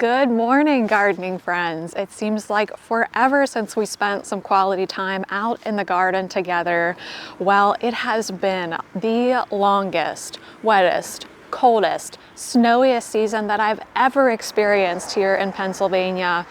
Good morning, gardening friends. It seems like forever since we spent some quality time out in the garden together. Well, it has been the longest, wettest, coldest, snowiest season that I've ever experienced here in Pennsylvania.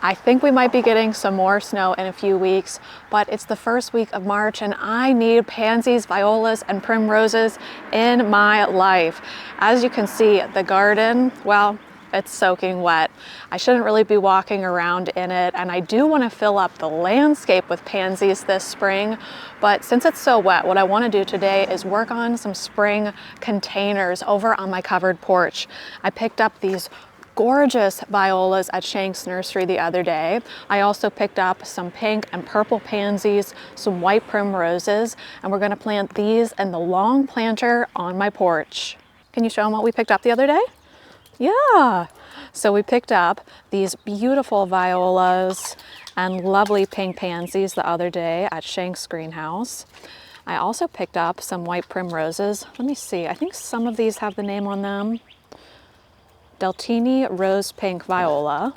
I think we might be getting some more snow in a few weeks, but it's the first week of March and I need pansies, violas, and primroses in my life. As you can see, the garden, well, it's soaking wet. I shouldn't really be walking around in it, and I do want to fill up the landscape with pansies this spring, but since it's so wet, what I want to do today is work on some spring containers over on my covered porch. I picked up these gorgeous violas at Shank's Nursery the other day. I also picked up some pink and purple pansies, some white primroses, and we're going to plant these in the long planter on my porch. Can you show them what we picked up the other day? Yeah, so we picked up these beautiful violas and lovely pink pansies the other day at Shank's greenhouse. I also picked up some white primroses. Let me see, I think some of these have the name on them. Deltini Rose Pink Viola.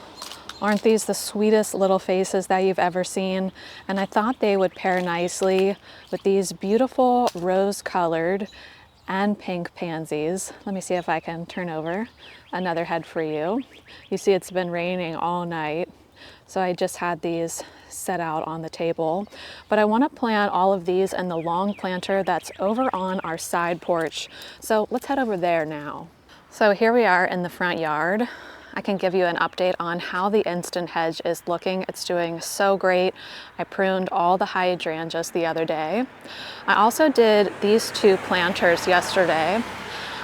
Aren't these the sweetest little faces that you've ever seen? And I thought they would pair nicely with these beautiful rose-colored and pink pansies. Let me see if I can turn over another head for you. You see it's been raining all night, so I just had these set out on the table. But I want to plant all of these in the long planter that's over on our side porch. So let's head over there now. So here we are in the front yard. I can give you an update on how the instant hedge is looking. It's doing so great. I pruned all the hydrangeas the other day. I also did these two planters yesterday,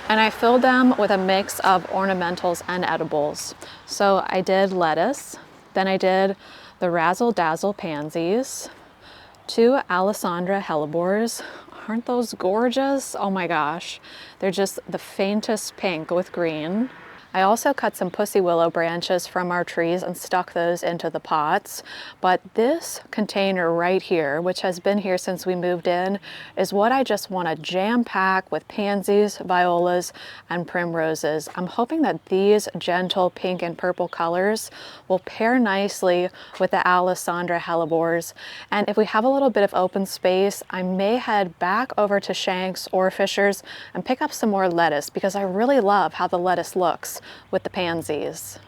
and I filled them with a mix of ornamentals and edibles. So I did lettuce, then I did the Razzle Dazzle pansies, two Alessandra hellebores. Aren't those gorgeous? Oh my gosh, they're just the faintest pink with green. I also cut some pussy willow branches from our trees and stuck those into the pots. But this container right here, which has been here since we moved in, is what I just want to jam pack with pansies, violas, and primroses. I'm hoping that these gentle pink and purple colors will pair nicely with the Alessandra hellebores. And if we have a little bit of open space, I may head back over to Shank's or Fisher's and pick up some more lettuce because I really love how the lettuce looks with the pansies.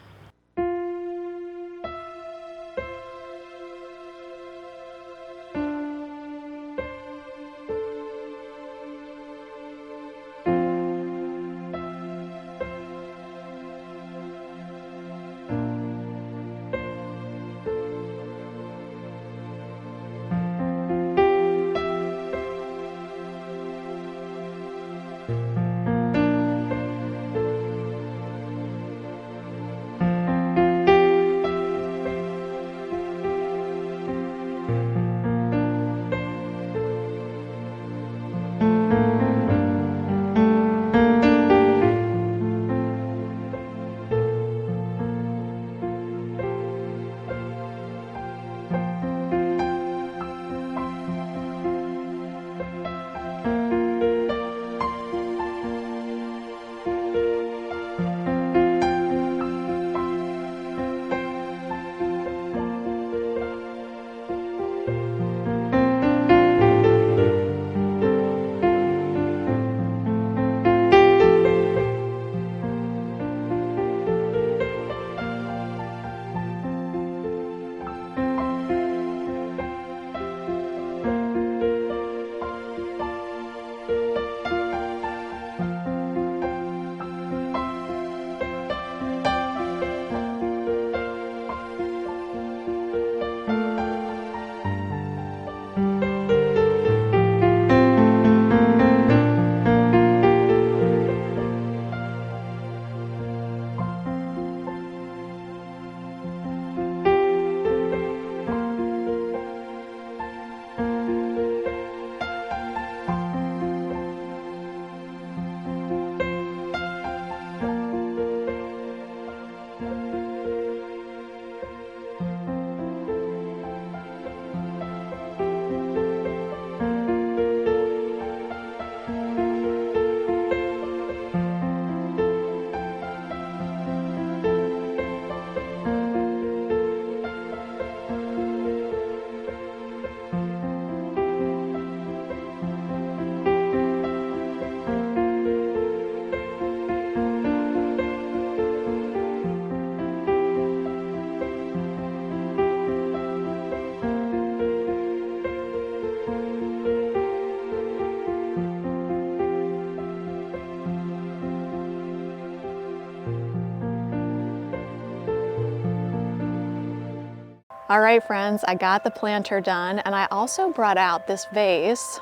All right, friends, I got the planter done, and I also brought out this vase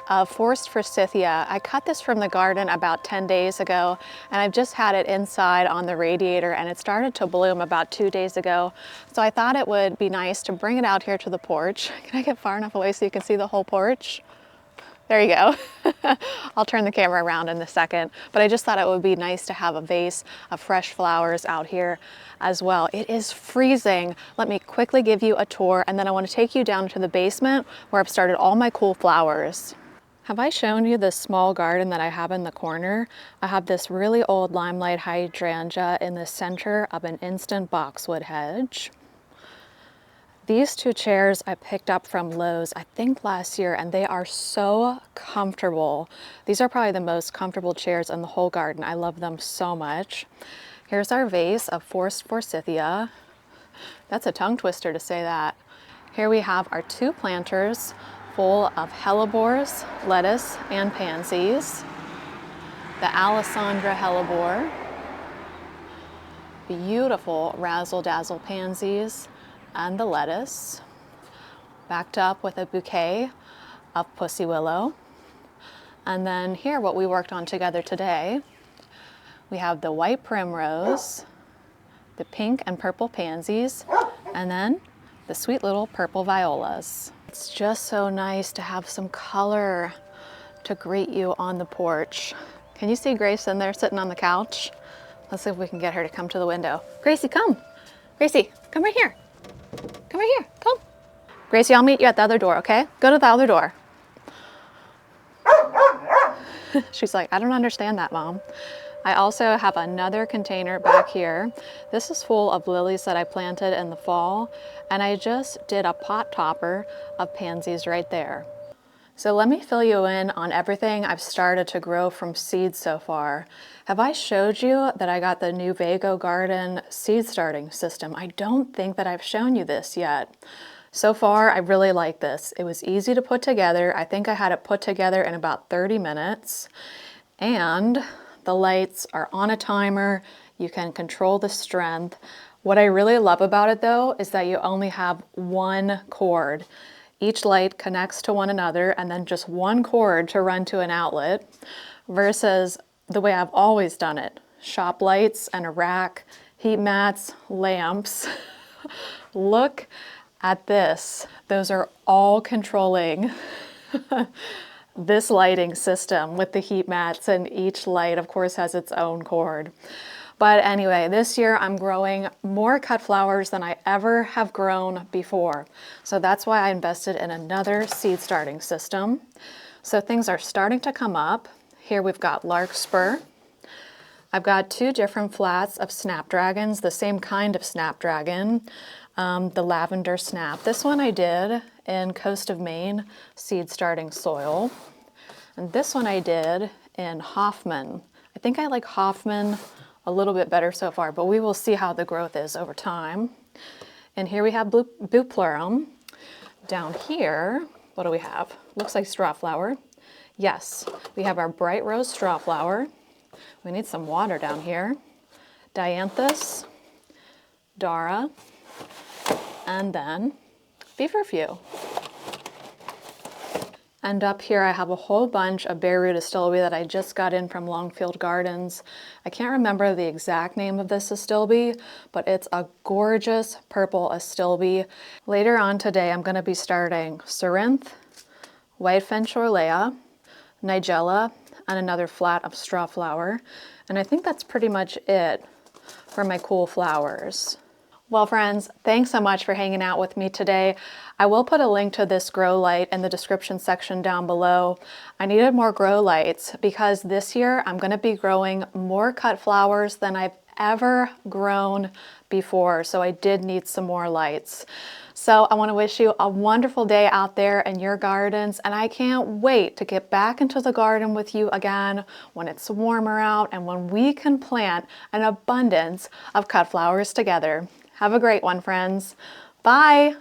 of Forsythia. I cut this from the garden about 10 days ago, and I've just had it inside on the radiator, and it started to bloom about 2 days ago. So I thought it would be nice to bring it out here to the porch. Can I get far enough away so you can see the whole porch? There you go. I'll turn the camera around in a second, but I just thought it would be nice to have a vase of fresh flowers out here as well. It is freezing. Let me quickly give you a tour, and then I want to take you down to the basement where I've started all my cool flowers. Have I shown you this small garden that I have in the corner? I have this really old limelight hydrangea in the center of an instant boxwood hedge. These two chairs I picked up from Lowe's, I think last year, and they are so comfortable. These are probably the most comfortable chairs in the whole garden. I love them so much. Here's our vase of Forsythia. That's a tongue twister to say that. Here we have our two planters full of hellebores, lettuce, and pansies. The Alessandra hellebore. Beautiful razzle dazzle pansies. And the lettuce, backed up with a bouquet of pussy willow. And then here, what we worked on together today, we have the white primrose, the pink and purple pansies, and then the sweet little purple violas. It's just so nice to have some color to greet you on the porch. Can you see Grace in there sitting on the couch? Let's see if we can get her to come to the window. Gracie, come. Gracie, come right here. Come right here, come. Gracie, I'll meet you at the other door, okay? Go to the other door. She's like, I don't understand that, Mom. I also have another container back here. This is full of lilies that I planted in the fall, and I just did a pot topper of pansies right there. So let me fill you in on everything I've started to grow from seeds so far. Have I showed you that I got the new Vego garden seed starting system? I don't think that I've shown you this yet. So far, I really like this. It was easy to put together. I think I had it put together in about 30 minutes. And the lights are on a timer. You can control the strength. What I really love about it though is that you only have one cord. Each light connects to one another, and then just one cord to run to an outlet, versus the way I've always done it. Shop lights and a rack, heat mats, lamps. Look at this. Those are all controlling this lighting system with the heat mats, and each light of course has its own cord. But anyway, this year I'm growing more cut flowers than I ever have grown before. So that's why I invested in another seed starting system. So things are starting to come up. Here we've got larkspur. I've got two different flats of snapdragons, the same kind of snapdragon, the lavender snap. This one I did in Coast of Maine seed starting soil. And this one I did in Hoffman. I think I like Hoffman a little bit better so far, but we will see how the growth is over time. And here we have Buplurum. Down here, what do we have? Looks like straw flower. Yes, we have our bright rose straw flower. We need some water down here. Dianthus, Dara, and then feverfew. And up here I have a whole bunch of bare root Astilbe that I just got in from Longfield Gardens. I can't remember the exact name of this Astilbe, but it's a gorgeous purple Astilbe. Later on today I'm going to be starting Ceranth, White Finch Orlea, Nigella, and another flat of straw flower. And I think that's pretty much it for my cool flowers. Well friends, thanks so much for hanging out with me today. I will put a link to this grow light in the description section down below. I needed more grow lights because this year I'm going to be growing more cut flowers than I've ever grown before, so I did need some more lights. So I want to wish you a wonderful day out there in your gardens, and I can't wait to get back into the garden with you again when it's warmer out and when we can plant an abundance of cut flowers together. Have a great one, friends. Bye.